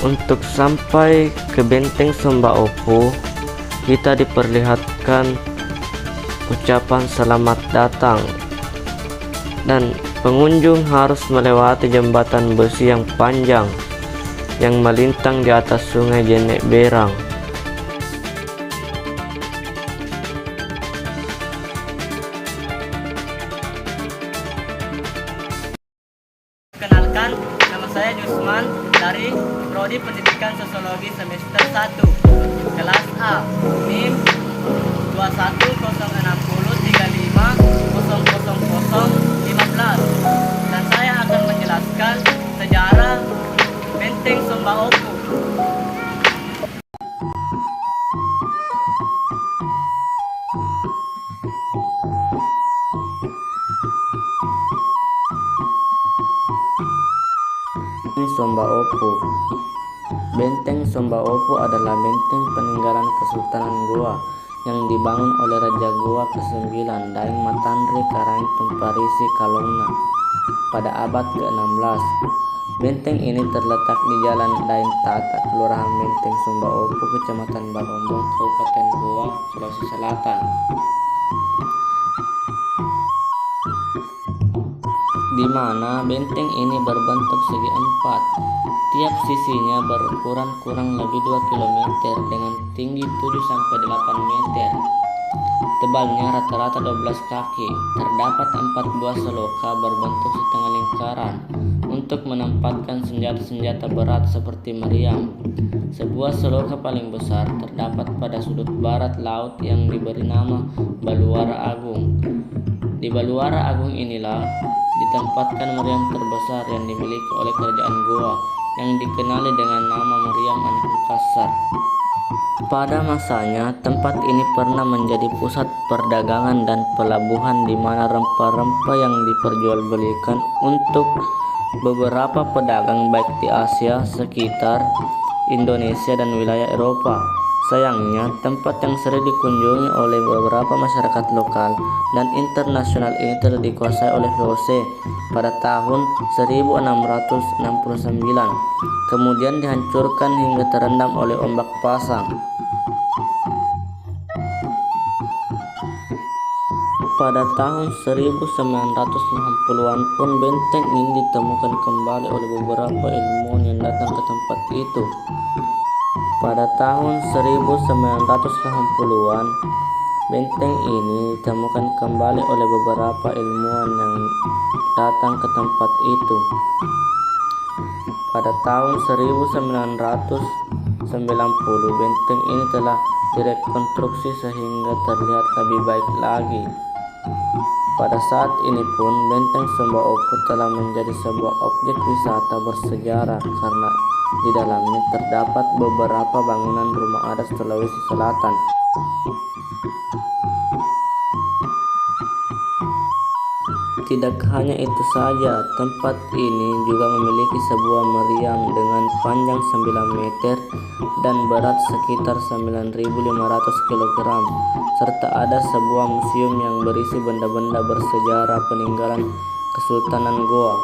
Untuk sampai ke benteng Sumba Opu, kita diperlihatkan ucapan selamat datang, dan pengunjung harus melewati jembatan besi yang panjang yang melintang di atas sungai Jenek Berang. Kenalkan, nama saya Jusman dari Prodi Pendidikan Sosiologi semester 1, kelas A, NIM 2106035000015, dan saya akan menjelaskan sejarah Benteng Sumba Opu. Sumba Opu. Benteng Sumba Opu adalah benteng peninggalan Kesultanan Goa yang dibangun oleh Raja Goa ke-9 Daeng Matandri Karaeng Tumparisi Kalongna pada abad ke-16. Benteng ini terletak di Jalan Daeng Tata, Kelurahan Benteng Sumba Opu, Kecamatan Balombong, Kabupaten Goa, Sulawesi Selatan. Di mana benteng ini berbentuk segi empat. Tiap sisinya berukuran kurang lebih 2 km dengan tinggi 7-8 meter. Tebalnya rata-rata 12 kaki. Terdapat 4 buah seloka berbentuk setengah lingkaran untuk menempatkan senjata-senjata berat seperti meriam. Sebuah seloka paling besar terdapat pada sudut barat laut yang diberi nama Baluara Agung. Di Baluara Agung inilah ditempatkan meriam terbesar yang dimiliki oleh Kerajaan Goa yang dikenali dengan nama Meriam Anak Makassar. Pada masanya, tempat ini pernah menjadi pusat perdagangan dan pelabuhan di mana rempah-rempah yang diperjualbelikan untuk beberapa pedagang baik di Asia sekitar Indonesia dan wilayah Eropa. Sayangnya, tempat yang sering dikunjungi oleh beberapa masyarakat lokal dan internasional ini telah dikuasai oleh VOC pada tahun 1669, kemudian dihancurkan hingga terendam oleh ombak pasang. Pada tahun 1980-an pun benteng ini ditemukan kembali oleh beberapa ilmuwan yang datang ke tempat itu. Pada tahun 1980-an, benteng ini ditemukan kembali oleh beberapa ilmuwan yang datang ke tempat itu. Pada tahun 1990, benteng ini telah direkonstruksi sehingga terlihat lebih baik lagi. Pada saat ini pun, benteng Sumba Opu telah menjadi sebuah objek wisata bersejarah karena di dalamnya terdapat beberapa bangunan rumah adat Sulawesi Selatan. Tidak hanya itu saja, tempat ini juga memiliki sebuah meriam dengan panjang 9 meter dan berat sekitar 9.500 kg, serta ada sebuah museum yang berisi benda-benda bersejarah peninggalan Kesultanan Goa.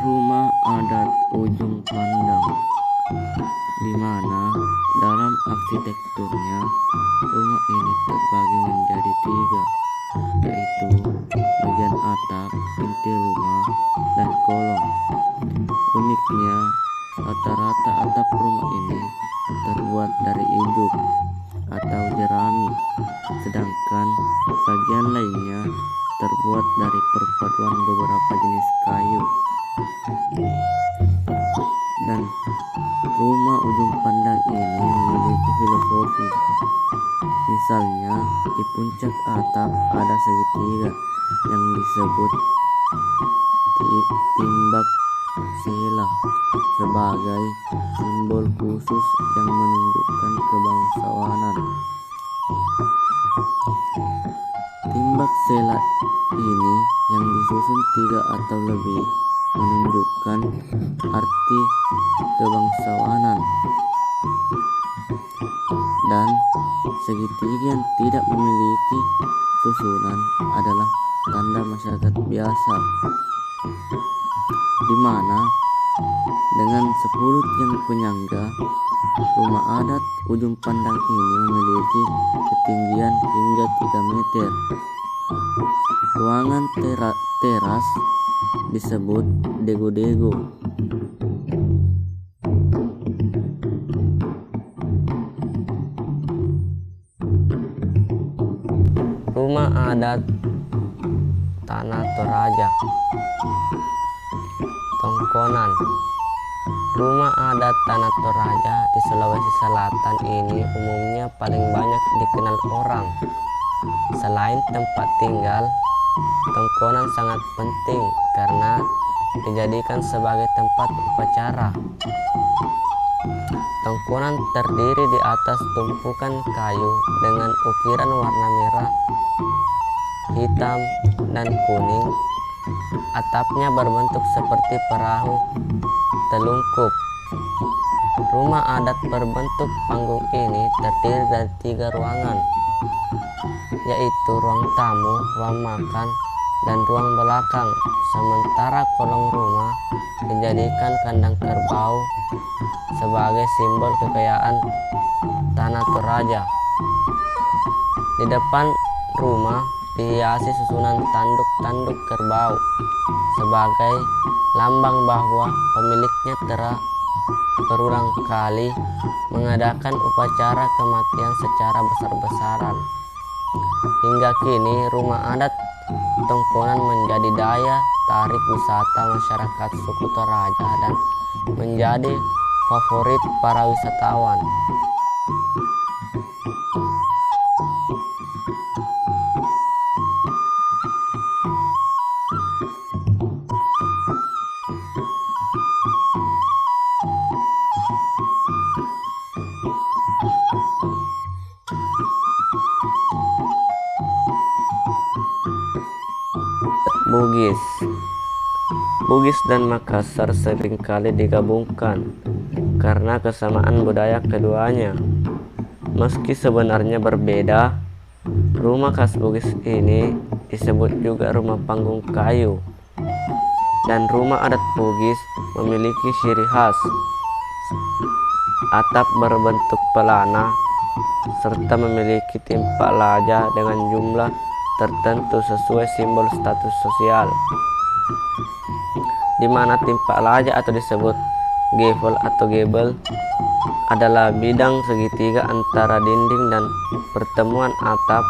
Rumah adat Ujung Pandang, di mana dalam arsitekturnya rumah ini terbagi menjadi 3, yaitu bagian atap, inti rumah, dan kolong. Uniknya, rata-rata atap rumah ini terbuat dari ijuk atau jerami, sedangkan bagian lainnya terbuat dari perpaduan beberapa jenis kayu. Dan rumah Ujung Pandang ini memiliki filosofi. Misalnya, di puncak atap ada segitiga yang disebut timbak Sela sebagai simbol khusus yang menunjukkan kebangsawanan. Timbak sela ini yang disusun 3 atau lebih menunjukkan arti kebangsawanan, dan segitiga yang tidak memiliki susunan adalah tanda masyarakat biasa, di mana dengan 10 tiang penyangga, rumah adat ujung pandang ini memiliki ketinggian hingga 3 meter. Ruangan teras disebut dego-dego. Rumah adat Tanah Toraja. Tongkonan. Rumah adat Tanah Toraja di Sulawesi Selatan ini umumnya paling banyak dikenal orang. Selain tempat tinggal, tongkonan sangat penting karena dijadikan sebagai tempat upacara. Tongkonan terdiri di atas tumpukan kayu dengan ukiran warna merah, hitam, dan kuning. Atapnya berbentuk seperti perahu telungkup. Rumah adat berbentuk panggung ini terdiri dari 3 ruangan, yaitu ruang tamu, ruang makan, dan ruang belakang. Sementara kolong rumah dijadikan kandang kerbau sebagai simbol kekayaan Tanah Toraja. Di depan rumah dihiasi susunan tanduk-tanduk kerbau sebagai lambang bahwa pemiliknya telah berulang kali mengadakan upacara kematian secara besar-besaran. Hingga kini rumah adat Tongkonan menjadi daya tarik wisata masyarakat suku Toraja dan menjadi favorit para wisatawan. Bugis dan Makassar seringkali digabungkan karena kesamaan budaya keduanya. Meski sebenarnya berbeda, rumah khas Bugis ini disebut juga rumah panggung kayu. Dan rumah adat Bugis memiliki ciri khas atap berbentuk pelana serta memiliki timpak laja dengan jumlah tertentu sesuai simbol status sosial, di mana timpak laja atau disebut gavel atau gable adalah bidang segitiga antara dinding dan pertemuan atap.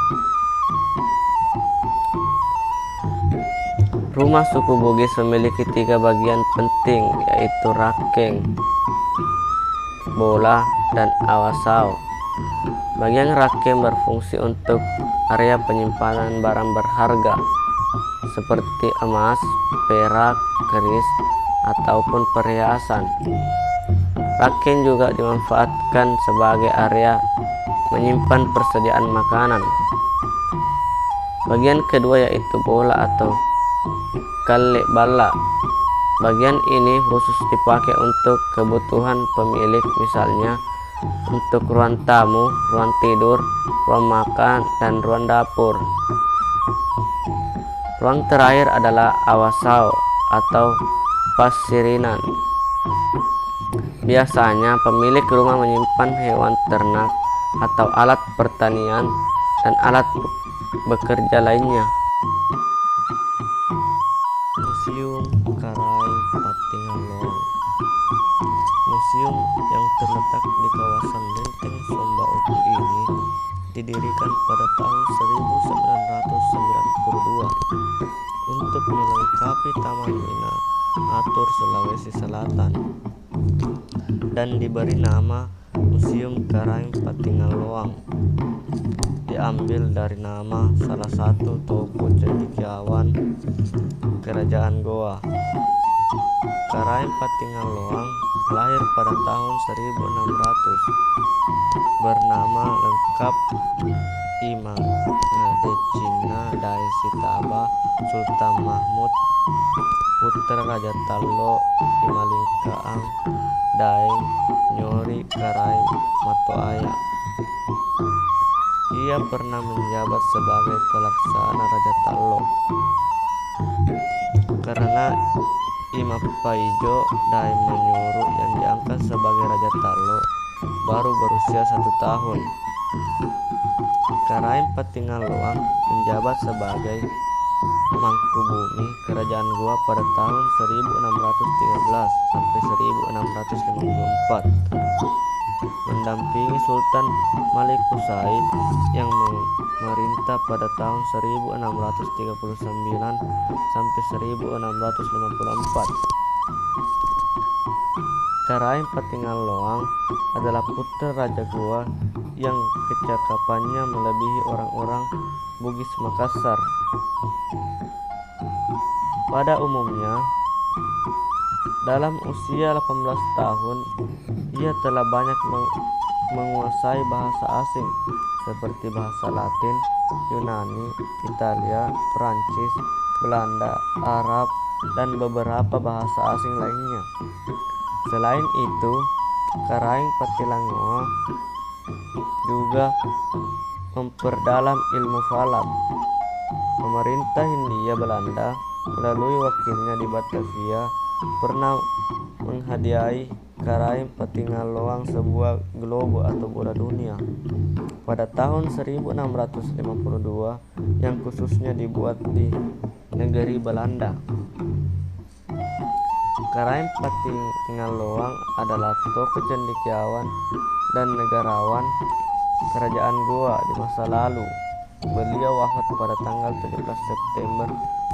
Rumah suku Bugis memiliki 3 bagian penting, yaitu rakeng, bola, dan awasau. Bagian rakeng berfungsi untuk area penyimpanan barang berharga seperti emas, perak, keris, ataupun perhiasan. Rakeng juga dimanfaatkan sebagai area menyimpan persediaan makanan. Bagian kedua yaitu bola atau kalek bala. Bagian ini khusus dipakai untuk kebutuhan pemilik, misalnya untuk ruang tamu, ruang tidur, ruang makan, dan ruang dapur. Ruang terakhir adalah awasau atau pasirinan. Biasanya pemilik rumah menyimpan hewan ternak atau alat pertanian dan alat bekerja lainnya. Museum Karai Patingaluang. Museum yang terletak di kawasan Lenteng Sombauku ini didirikan pada tahun 1992 untuk melengkapi Taman Miniatur Sulawesi Selatan dan diberi nama Museum Karai Patingaluang. Diambil dari nama salah satu tokoh cendekiawan Kerajaan Goa. Karaeng Patingaloang lahir pada tahun 1600. Bernama lengkap Imang Ngadecina Dae Sitaba Sultan Mahmud, putra Raja Tallo Imalingkaang Daeng Nyori Karaeng Matoaya. Ia pernah menjabat sebagai pelaksana Raja Tallo. Karena Imapaijo Daeng Manyuru yang diangkat sebagai Raja Tallo baru berusia 1 tahun. Karaeng Patingaloang menjabat sebagai Mangkubumi Kerajaan Goa pada tahun 1613 sampai 1654, mendampingi Sultan Malikusaid yang memerintah pada tahun 1639 sampai 1654. Karaeng Patingaloang adalah putra Raja Goa yang kecakapannya melebihi orang-orang Bugis Makassar. Pada umumnya, dalam usia 18 tahun, ia telah banyak menguasai bahasa asing seperti bahasa Latin, Yunani, Italia, Prancis, Belanda, Arab, dan beberapa bahasa asing lainnya. Selain itu, Karaeng Patilangoa juga memperdalam ilmu falak. Pemerintah Hindia Belanda melalui wakilnya di Batavia pernah menghadiahi Karaeng Patingaloang sebuah globe atau bola dunia pada tahun 1652 yang khususnya dibuat di negeri Belanda. Karaeng Patingaloang adalah tokoh cendekiawan dan negarawan Kerajaan Goa di masa lalu. Beliau wafat pada tanggal 17 September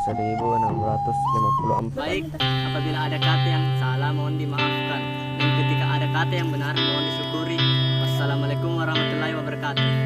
1654. Baik, apabila ada kata yang salah mohon dimaafkan, dan ketika ada kata yang benar mohon disyukuri. Wassalamualaikum warahmatullahi wabarakatuh.